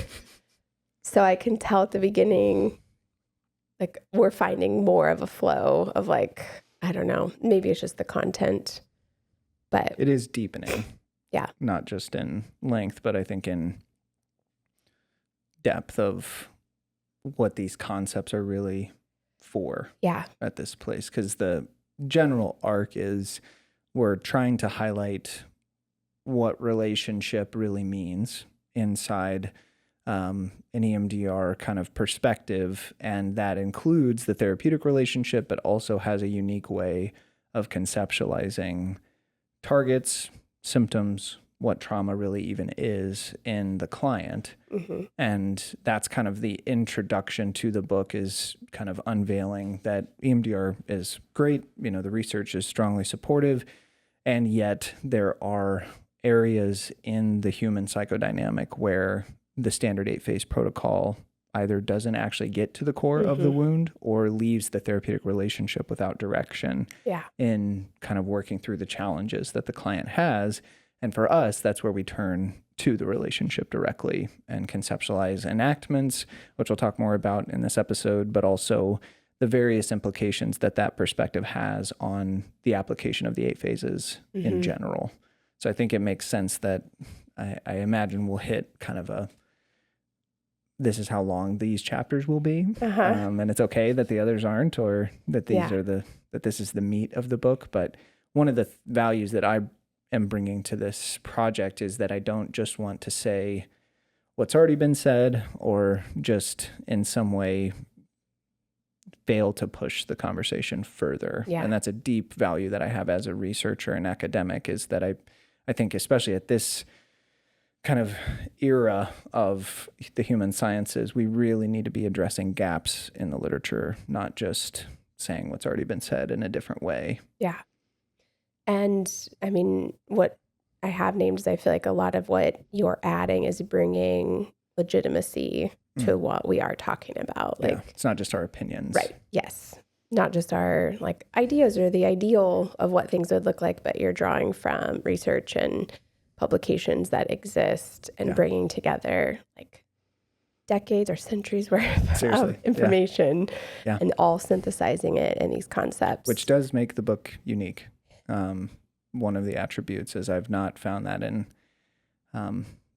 S1: So I can tell at the beginning, like, we're finding more of a flow of, like, I don't know, maybe it's just the content, but
S2: it is deepening.
S1: Yeah.
S2: Not just in length, but I think in depth of what these concepts are really for at this place. Because the general arc is we're trying to highlight what relationship really means inside an EMDR kind of perspective, and that includes the therapeutic relationship, but also has a unique way of conceptualizing targets, symptoms, what trauma really even is in the client.
S1: Mm-hmm.
S2: And that's kind of the introduction to the book, is kind of unveiling that EMDR is great. You know, the research is strongly supportive, and yet there are areas in the human psychodynamic where the standard 8-phase protocol either doesn't actually get to the core of the wound or leaves the therapeutic relationship without direction in kind of working through the challenges that the client has. And for us, that's where we turn to the relationship directly and conceptualize enactments, which we'll talk more about in this episode, but also the various implications that that perspective has on the application of the 8 phases in general. So I think it makes sense that I imagine we'll hit kind of this is how long these chapters will be. And it's okay that the others aren't, or that these are that this is the meat of the book. But one of the values that I am bringing to this project is that I don't just want to say what's already been said, or just in some way fail to push the conversation further. And that's a deep value that I have as a researcher and academic, is that I think especially at this kind of era of the human sciences, we really need to be addressing gaps in the literature, not just saying what's already been said in a different way.
S1: Yeah. And I mean, what I have named is, I feel like a lot of what you're adding is bringing legitimacy to what we are talking about. Like,
S2: it's not just our opinions.
S1: Right. Yes. Not just our like ideas or the ideal of what things would look like, but you're drawing from research and publications that exist and bringing together like decades or centuries worth of information and all synthesizing it in these concepts.
S2: Which does make the book unique. One of the attributes is I've not found that in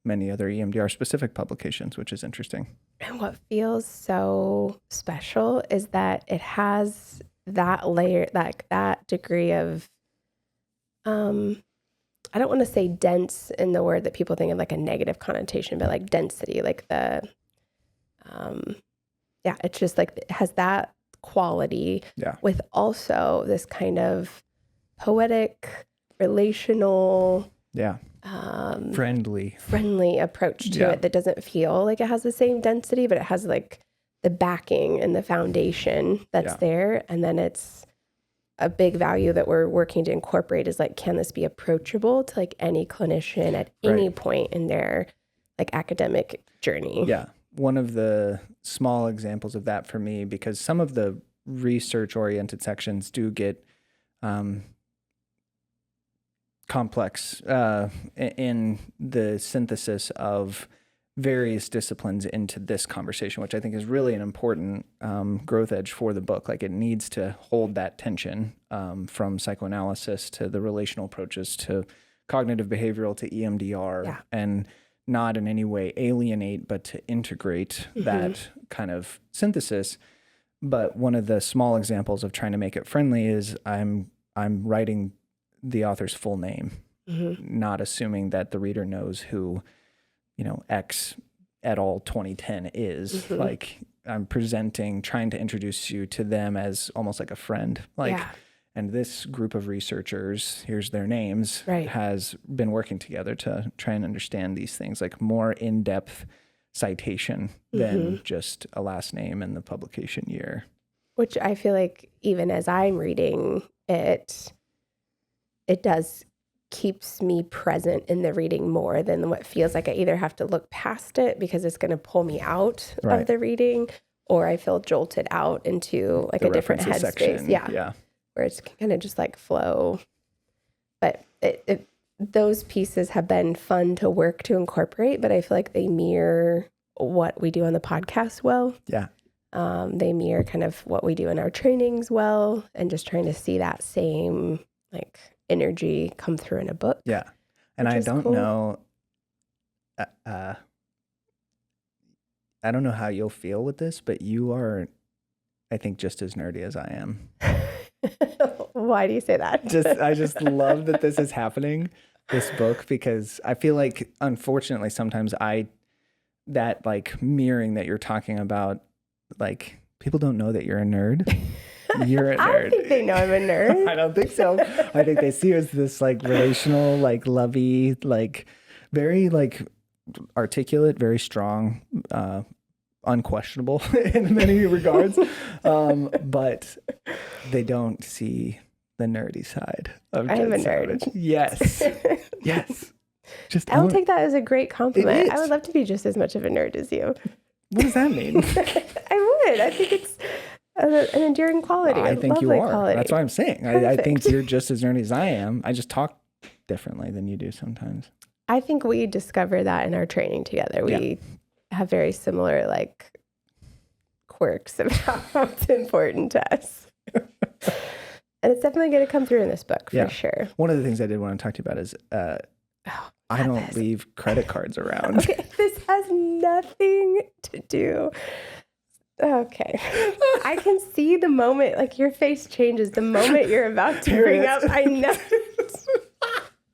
S2: many other EMDR specific publications, which is interesting.
S1: And what feels so special is that it has that layer, like that degree of, I don't want to say dense in the word that people think of like a negative connotation, but like density, like the, it's just like, it has that quality with also this kind of poetic, relational, friendly approach to it that doesn't feel like it has the same density, but it has like the backing and the foundation that's there. And then it's a big value that we're working to incorporate is like, can this be approachable to like any clinician at any point in their like academic journey?
S2: Yeah. One of the small examples of that for me, because some of the research oriented sections do get complex in the synthesis of various disciplines into this conversation, which I think is really an important growth edge for the book. Like, it needs to hold that tension from psychoanalysis to the relational approaches to cognitive behavioral to EMDR, and not in any way alienate, but to integrate that kind of synthesis. But one of the small examples of trying to make it friendly is I'm writing the author's full name, not assuming that the reader knows who, X et al. 2010 is. Like, I'm trying to introduce you to them as almost like a friend. And this group of researchers, here's their names, has been working together to try and understand these things, like more in-depth citation than just a last name and the publication year.
S1: Which I feel like even as I'm reading it, it does keeps me present in the reading more than what feels like I either have to look past it because it's going to pull me out of the reading, or I feel jolted out into like a different headspace. Yeah. Where it's kind of just like flow. But those pieces have been fun to work to incorporate, but I feel like they mirror what we do on the podcast well.
S2: Yeah.
S1: They mirror kind of what we do in our trainings well, and just trying to see that same like energy come through in a book.
S2: Yeah. And I don't know, I don't know how you'll feel with this, but you are, I think, just as nerdy as I am.
S1: Why do you say that?
S2: I just love that this is happening, this book, because I feel like, unfortunately, sometimes that like mirroring that you're talking about, like, people don't know that you're a nerd. You're a nerd.
S1: I think they know I'm a nerd.
S2: I don't think so. I think they see you as this like relational, like lovey, like very like articulate, very strong, unquestionable in many regards. But they don't see the nerdy side of
S1: I am a
S2: Savage.
S1: nerd.
S2: Yes. Yes.
S1: I'll take that as a great compliment.
S2: I
S1: would love to be just as much of a nerd as you.
S2: What does that mean?
S1: I would. I think it's an enduring quality.
S2: I think you are.
S1: Quality.
S2: That's what I'm saying. I think you're just as nerdy as I am. I just talk differently than you do sometimes.
S1: I think we discover that in our training together. We have very similar like quirks of how it's important to us. And it's definitely going to come through in this book for sure.
S2: One of the things I did want to talk to you about is I don't leave credit cards around.
S1: Okay, this has nothing to do. Okay. I can see the moment, like your face changes the moment you're about to bring up. I know.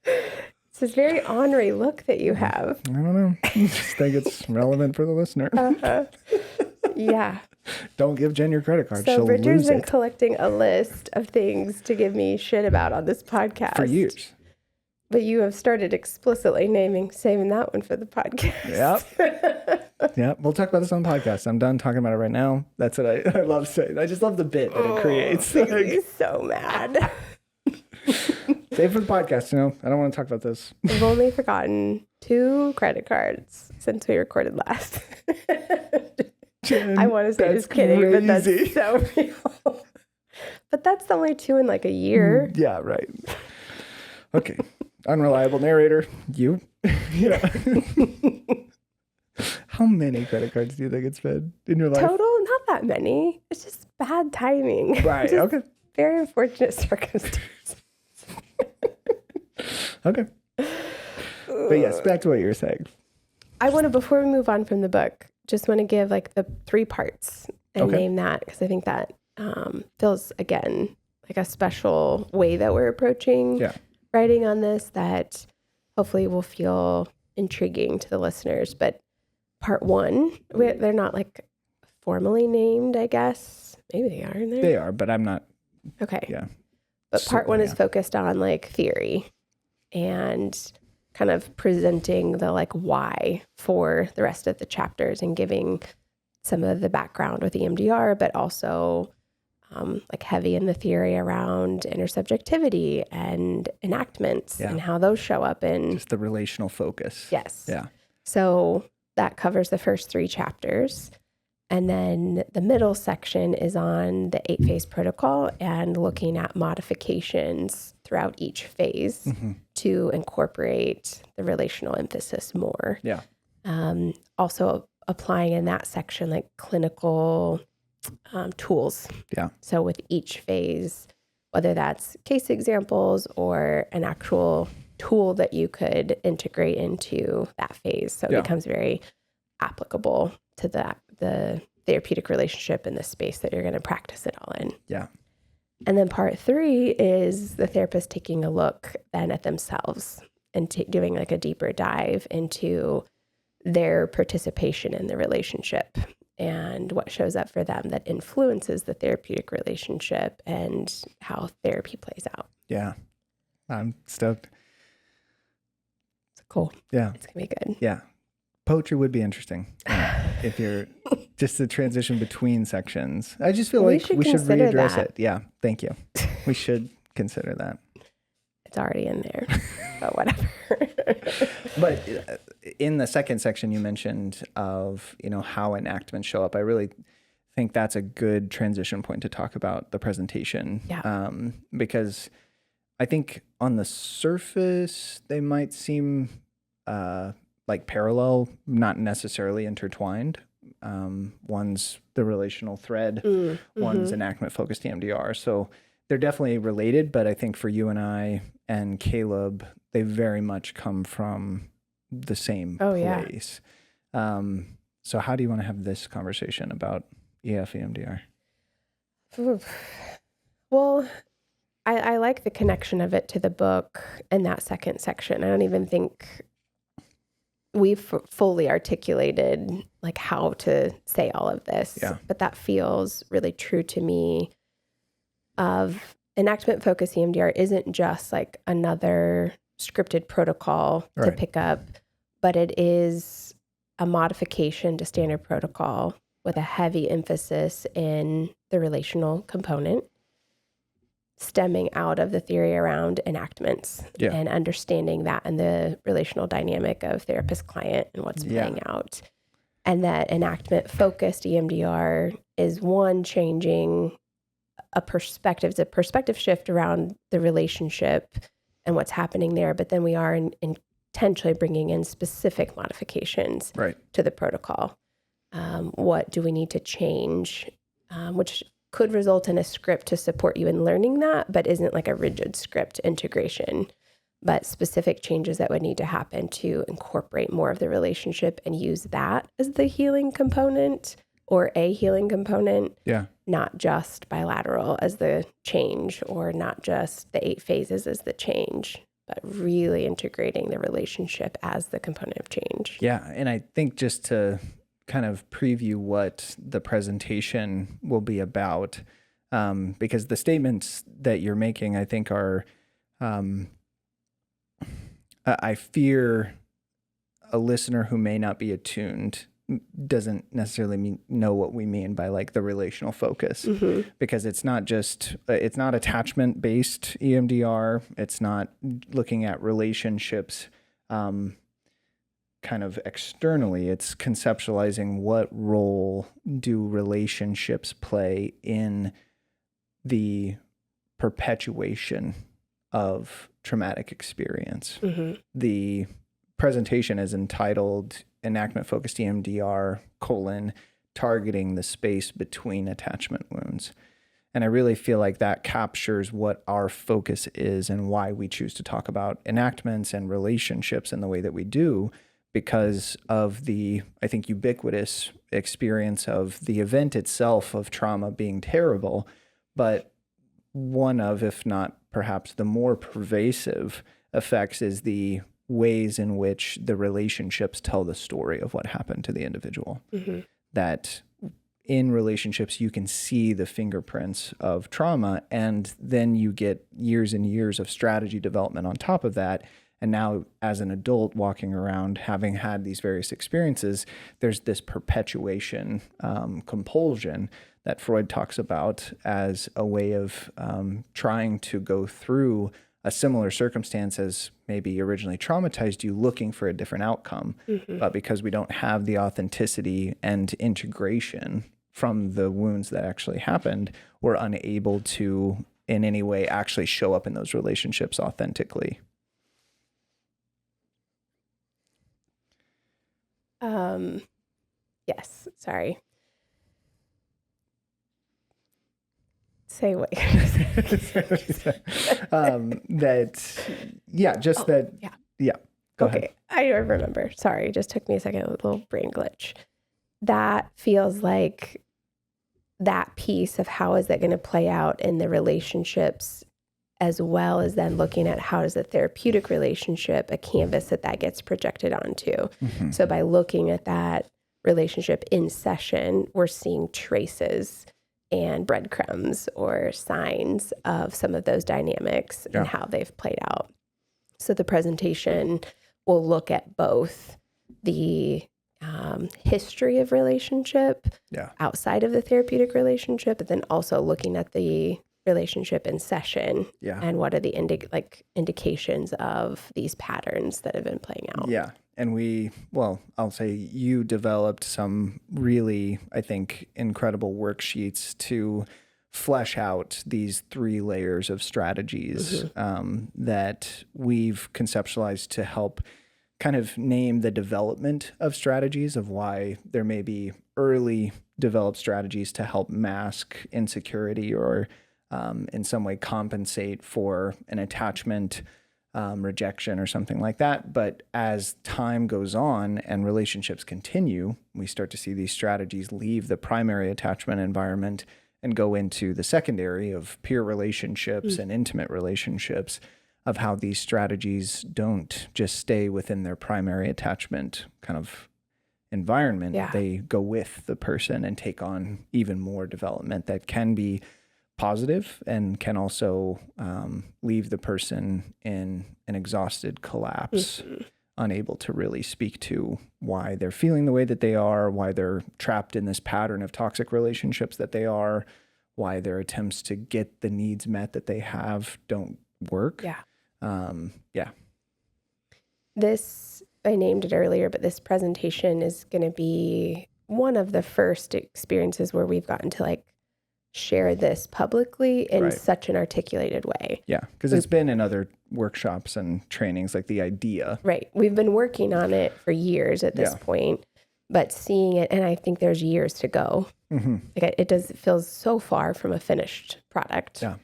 S1: It's this very ornery look that you have.
S2: I don't know. I just think it's relevant for the listener.
S1: Yeah.
S2: Don't give Jen your credit card.
S1: So
S2: She'll
S1: Richard's
S2: lose
S1: been
S2: it.
S1: collecting a list of things to give me shit about on this podcast.
S2: For years.
S1: But you have started explicitly saving that one for the podcast.
S2: Yep. Yep. We'll talk about this on the podcast. I'm done talking about it right now. That's what I love saying. I just love the bit that it creates.
S1: Makes me so mad.
S2: Save for the podcast, I don't want to talk about this.
S1: I've only forgotten 2 credit cards since we recorded last.
S2: Jen,
S1: I want to say just kidding,
S2: crazy.
S1: but that's so real. But that's only 2 in like a year.
S2: Yeah, right. Okay. Unreliable narrator. You? Yeah. How many credit cards do you think it's been in your life?
S1: Total, not that many. It's just bad timing.
S2: Right.
S1: Just
S2: Okay.
S1: very unfortunate circumstances.
S2: Okay. But yes, back to what you were saying.
S1: I want to, before we move on from the book, just want to give like the 3 parts and name that, because I think that feels, again, like a special way that we're approaching writing on this that hopefully will feel intriguing to the listeners. But part 1, they're not like formally named, I guess. Maybe they are in there.
S2: They are, but I'm not.
S1: Okay.
S2: Yeah.
S1: But part 1 is focused on like theory and kind of presenting the like why for the rest of the chapters and giving some of the background with EMDR, but also like heavy in the theory around intersubjectivity and enactments and how those show up in
S2: just the relational focus.
S1: Yes.
S2: Yeah.
S1: So that covers the first 3 chapters. And then the middle section is on the 8-phase protocol and looking at modifications throughout each phase to incorporate the relational emphasis more.
S2: Yeah.
S1: Also applying in that section like clinical tools.
S2: Yeah.
S1: So with each phase, whether that's case examples or an actual tool that you could integrate into that phase. So it becomes very applicable to the therapeutic relationship in the space that you're going to practice it all in.
S2: Yeah.
S1: And then part 3 is the therapist taking a look then at themselves and doing like a deeper dive into their participation in the relationship and what shows up for them that influences the therapeutic relationship and how therapy plays out.
S2: Yeah. I'm stoked.
S1: It's cool.
S2: Yeah.
S1: It's going to be good.
S2: Yeah. Poetry would be interesting if you're just the transition between sections. I just feel like we should readdress it. Yeah. Thank you. We should consider that.
S1: It's already in there, but whatever.
S2: But in the second section you mentioned of, how enactments show up, I really think that's a good transition point to talk about the presentation.
S1: Yeah.
S2: Because I think on the surface, they might seem like parallel, not necessarily intertwined. One's the relational thread, one's enactment-focused EMDR. So they're definitely related, but I think for you and I and Caleb, they very much come from the same place. So how do you want to have this conversation about EF EMDR?
S1: Well, I like the connection of it to the book in that second section. I don't even think we've fully articulated like how to say all of this, but that feels really true to me. Of enactment-focused EMDR isn't just like another scripted protocol to pick up, but it is a modification to standard protocol with a heavy emphasis in the relational component, stemming out of the theory around enactments and understanding that and the relational dynamic of therapist-client and what's playing out. And that enactment-focused EMDR is one, changing a perspective. It's a perspective shift around the relationship and what's happening there. But then we are intentionally bringing in specific modifications to the protocol. What do we need to change, which could result in a script to support you in learning that, but isn't like a rigid script integration, but specific changes that would need to happen to incorporate more of the relationship and use that as the healing component or a healing component, not just bilateral as the change or not just the 8 phases as the change, but really integrating the relationship as the component of change.
S2: Yeah. And I think just to kind of preview what the presentation will be about, because the statements that you're making, I think are, I fear a listener who may not be attuned doesn't necessarily know what we mean by like the relational focus, because it's not just, it's not attachment based EMDR. It's not looking at relationships, kind of externally. It's conceptualizing what role do relationships play in the perpetuation of traumatic experience. The presentation is entitled Enactment-Focused EMDR, targeting the space between attachment wounds. And I really feel like that captures what our focus is and why we choose to talk about enactments and relationships in the way that we do, because of the, I think, ubiquitous experience of the event itself of trauma being terrible, but one of, if not perhaps the more pervasive effects, is the ways in which the relationships tell the story of what happened to the individual. That in relationships, you can see the fingerprints of trauma, and then you get years and years of strategy development on top of that. And now as an adult walking around, having had these various experiences, there's this perpetuation compulsion that Freud talks about as a way of trying to go through a similar circumstance as maybe originally traumatized you, looking for a different outcome. But because we don't have the authenticity and integration from the wounds that actually happened, we're unable to in any way actually show up in those relationships authentically.
S1: Yes, sorry. Say what
S2: Go ahead.
S1: I remember. Sorry, it just took me a second, a little brain glitch. That feels like that piece of how is that going to play out in the relationships, as well as then looking at how is the therapeutic relationship a canvas that gets projected onto. So by looking at that relationship in session, we're seeing traces and breadcrumbs or signs of some of those dynamics and how they've played out. So the presentation will look at both the history of relationship outside of the therapeutic relationship, but then also looking at the relationship in session and what are the indications of these patterns that have been playing out.
S2: Yeah. And I'll say you developed some really, I think, incredible worksheets to flesh out these 3 layers of strategies that we've conceptualized to help kind of name the development of strategies, of why there may be early developed strategies to help mask insecurity or in some way compensate for an attachment rejection or something like that. But as time goes on and relationships continue, we start to see these strategies leave the primary attachment environment and go into the secondary of peer relationships and intimate relationships, of how these strategies don't just stay within their primary attachment kind of environment.
S1: Yeah.
S2: They go with the person and take on even more development that can be positive and can also leave the person in an exhausted collapse, unable to really speak to why they're feeling the way that they are, why they're trapped in this pattern of toxic relationships that they are, why their attempts to get the needs met that they have don't work.
S1: Yeah.
S2: Yeah.
S1: This, I named it earlier, but this presentation is going to be one of the first experiences where we've gotten to like share this publicly in such an articulated way.
S2: Yeah, because it's been in other workshops and trainings, like the idea.
S1: Right. We've been working on it for years at this point, but seeing it, and I think there's years to go. Like it feels so far from a finished product.
S2: Yeah.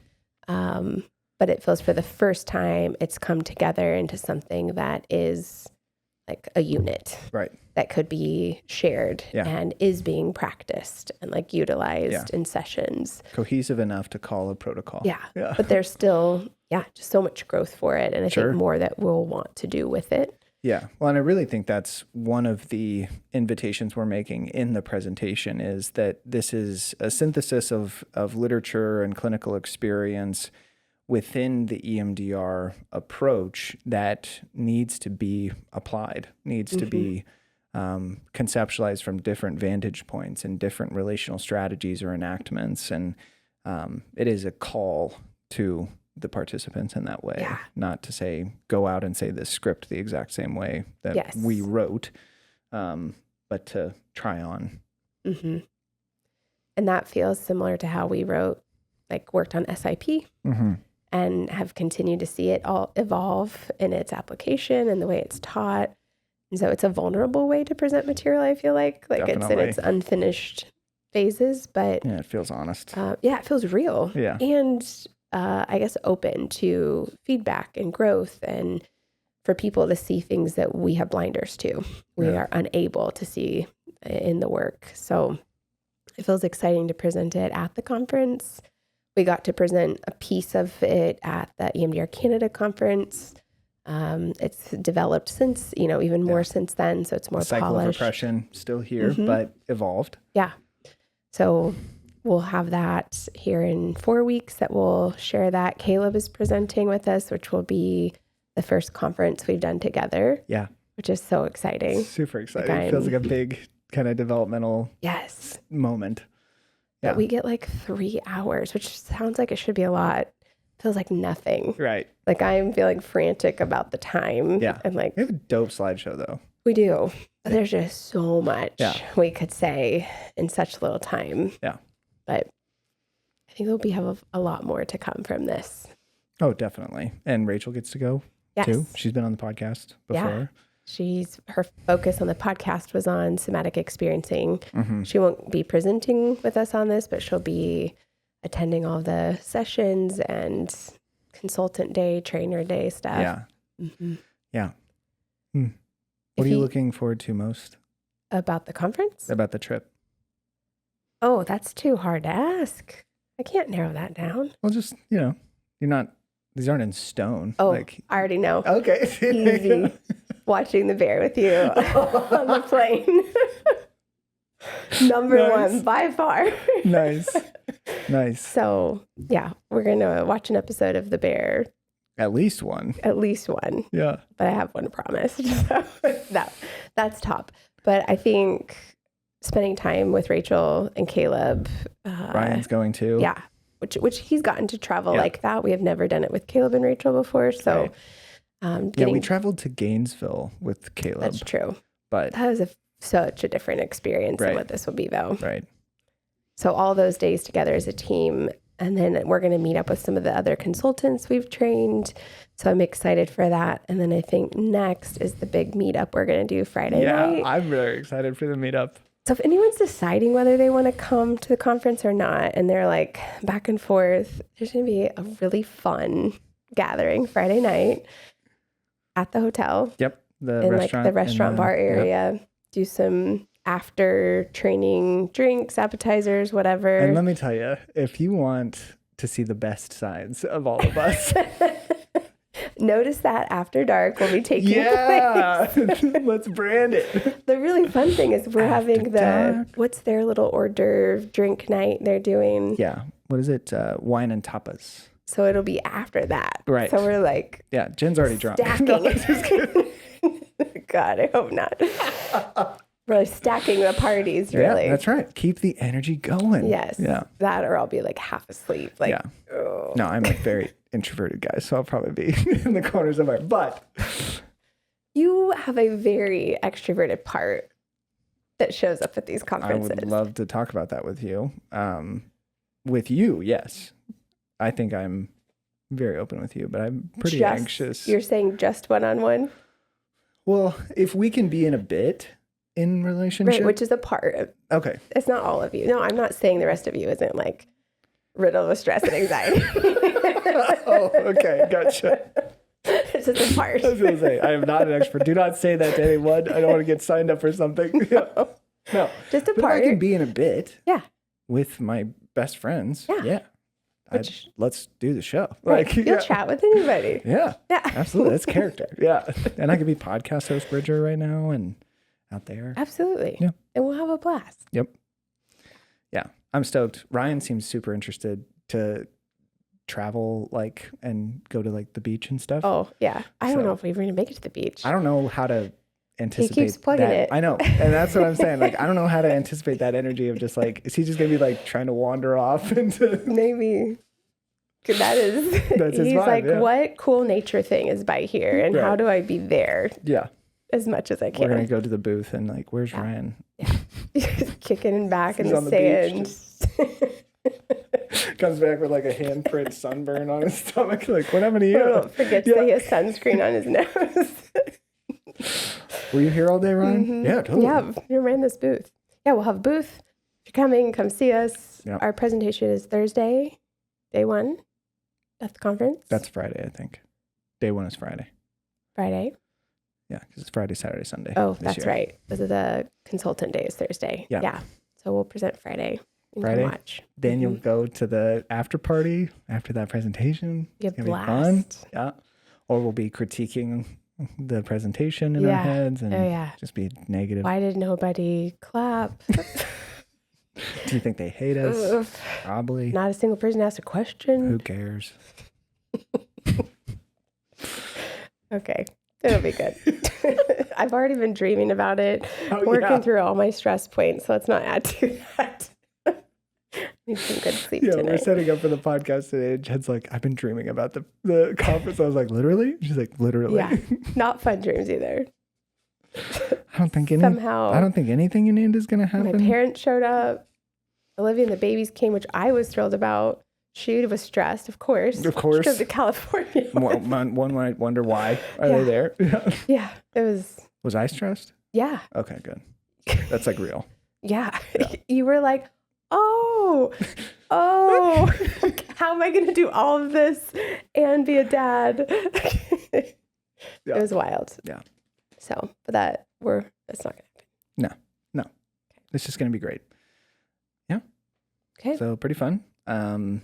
S1: But it feels for the first time it's come together into something that is like a unit.
S2: Right.
S1: That could be shared and is being practiced and like utilized in sessions.
S2: Cohesive enough to call a protocol.
S1: Yeah. But there's still, just so much growth for it. And I think more that we'll want to do with it.
S2: Yeah. Well, and I really think that's one of the invitations we're making in the presentation, is that this is a synthesis of literature and clinical experience within the EMDR approach that needs to be applied, needs to be conceptualized from different vantage points and different relational strategies or enactments. And it is a call to the participants in that way, not to say, go out and say this script the exact same way that we wrote, but to try on.
S1: And that feels similar to how we worked on SIP and have continued to see it all evolve in its application and the way it's taught. And so it's a vulnerable way to present material, I feel like it's in its unfinished phases, but
S2: it feels honest.
S1: It feels real.
S2: Yeah.
S1: And I guess open to feedback and growth, and for people to see things that we have blinders to, we are unable to see in the work. So it feels exciting to present it at the conference. We got to present a piece of it at the EMDR Canada conference. It's developed since, even more since then. So it's more
S2: cycle
S1: polished.
S2: Cycle of repression still here, but evolved.
S1: Yeah. So we'll have that here in 4 weeks that we'll share that. Caleb is presenting with us, which will be the first conference we've done together.
S2: Yeah.
S1: Which is so exciting.
S2: Super exciting. It feels like a big kind of developmental moment. Yeah.
S1: But we get like 3 hours, which sounds like it should be a lot. Feels like nothing.
S2: Right.
S1: Like I'm feeling frantic about the time.
S2: Yeah.
S1: And like,
S2: we have a dope slideshow though.
S1: We do. But there's just so much we could say in such little time.
S2: Yeah.
S1: But I think there'll have a lot more to come from this.
S2: Oh, definitely. And Rachel gets to go too. She's been on the podcast before.
S1: Her focus on the podcast was on somatic experiencing. She won't be presenting with us on this, but she'll be attending all the sessions and consultant day, trainer day stuff.
S2: Yeah. Yeah. What are you looking forward to most?
S1: About the conference?
S2: About the trip?
S1: Oh, that's too hard to ask. I can't narrow that down.
S2: Well, just, these aren't in stone.
S1: Oh, I already know.
S2: Okay.
S1: Easy. Watching the bear with you on the plane. Number one by far.
S2: Nice.
S1: So we're going to watch an episode of The Bear.
S2: At least one.
S1: Yeah. But I have one promised. So that's top. But I think spending time with Rachel and Caleb.
S2: Ryan's going too.
S1: Yeah. Which he's gotten to travel like that. We have never done it with Caleb and Rachel before. So
S2: we traveled to Gainesville with Caleb.
S1: That's true.
S2: But
S1: that was such a different experience than what this will be though.
S2: Right.
S1: So all those days together as a team, And then we're going to meet up with some of the other consultants we've trained. So I'm excited for that. And then I think next is the big meetup we're going to do Friday night.
S2: Yeah, I'm very excited for the meetup.
S1: So if anyone's deciding whether they want to come to the conference or not, and they're like back and forth, there's going to be a really fun gathering Friday night at the hotel.
S2: Yep.
S1: In like the restaurant bar area. Yep. Do some after training drinks, appetizers, whatever.
S2: And let me tell you, if you want to see the best sides of all of us,
S1: notice that after dark will be taking
S2: place. Let's brand it.
S1: The really fun thing is we're having what's their little hors d'oeuvre drink night they're doing?
S2: Yeah. What is it? Wine and tapas.
S1: So it'll be after that.
S2: Right.
S1: So we're like...
S2: Yeah, Jen's already drunk.
S1: Stacking. God, I hope not. Really stacking the parties, really.
S2: Yeah, that's right. Keep the energy going.
S1: Yes.
S2: Yeah.
S1: That or I'll be like half asleep. Like,
S2: yeah. Oh. No, I'm a very introverted guy, so I'll probably be in the corner somewhere. But
S1: you have a very extroverted part that shows up at these conferences.
S2: I would love to talk about that with you. With you, yes. I think I'm very open with you, but I'm pretty anxious.
S1: You're saying just one-on-one?
S2: Well, if we can be in a bit in relationship.
S1: Right, which is a part of...
S2: Okay.
S1: It's not all of you. No, I'm not saying the rest of you isn't like riddled with stress and anxiety.
S2: Oh, okay. Gotcha.
S1: It's just a part.
S2: I was going to say, I am not an expert. Do not say that to anyone. I don't want to get signed up for something. No.
S1: Just a
S2: but
S1: part.
S2: I can be in a bit.
S1: Yeah.
S2: With my best friends.
S1: Yeah.
S2: Let's do the show.
S1: Right. You'll chat with anybody.
S2: Yeah. Absolutely. That's character. Yeah. And I could be podcast host Bridger right now and out there.
S1: Absolutely.
S2: Yeah.
S1: And we'll have a blast.
S2: Yep. Yeah. I'm stoked. Ryan seems super interested to travel and go to the beach and stuff.
S1: Oh, yeah. I don't know if we're going to make it to the beach.
S2: I don't know how to anticipate.
S1: He keeps plugging it.
S2: I know. And that's what I'm saying. I don't know how to anticipate that energy of just is he just going to be trying to wander off into...
S1: Maybe. That's his
S2: He's
S1: vibe, what cool nature thing is by here and how do I be there?
S2: Yeah.
S1: As much as I can.
S2: We're going to go to the booth and where's Ryan?
S1: Yeah. Kicking back in the sand.
S2: Comes back with a handprint sunburn on his stomach. What happened to you?
S1: Don't forget that he has sunscreen on his nose.
S2: Were you here all day, Ryan?
S1: Mm-hmm.
S2: Yeah, totally.
S1: Yeah, you ran this booth. Yeah, we'll have a booth. If you're coming, come see us. Yep. Our presentation is Thursday, day 1 at the conference.
S2: That's Friday, I think. Day 1 is Friday.
S1: Friday?
S2: Yeah, because it's Friday, Saturday, Sunday.
S1: Oh, that's right. This is the consultant day is Thursday. Yeah. So we'll present Friday.
S2: Friday. Watch. Then you'll go to the after party after that presentation.
S1: It's going to be
S2: fun. Yeah. Or we'll be critiquing the presentation in our heads and just be negative.
S1: Why did nobody clap?
S2: Do you think they hate us? Probably.
S1: Not a single person asked a question.
S2: Who cares?
S1: Okay. It'll be good. I've already been dreaming about it, working through all my stress points. So let's not add to that. Need some good sleep tonight.
S2: We're setting up for the podcast today. And Jen's I've been dreaming about the conference. I was literally? She's literally.
S1: Yeah. Not fun dreams either.
S2: I don't think anything you named is going to happen.
S1: My parents showed up. Olivia and the babies came, which I was thrilled about. She was stressed, of course. Of course. She goes to California.
S2: One might wonder why. Are they there?
S1: Yeah. It was.
S2: Was I stressed?
S1: Yeah.
S2: Okay, good. That's real.
S1: Yeah. You were oh, how am I going to do all of this and be a dad? It was wild.
S2: Yeah.
S1: So, but that's not going to happen.
S2: No. Okay. It's just going to be great. Yeah.
S1: Okay.
S2: So pretty fun.
S1: I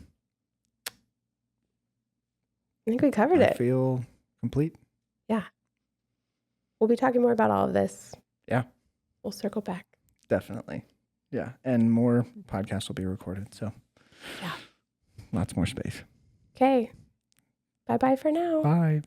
S1: think we covered it.
S2: I feel complete.
S1: Yeah. We'll be talking more about all of this.
S2: Yeah.
S1: We'll circle back.
S2: Definitely. Yeah. And more podcasts will be recorded. So lots more space.
S1: Okay. Bye-bye for now.
S2: Bye.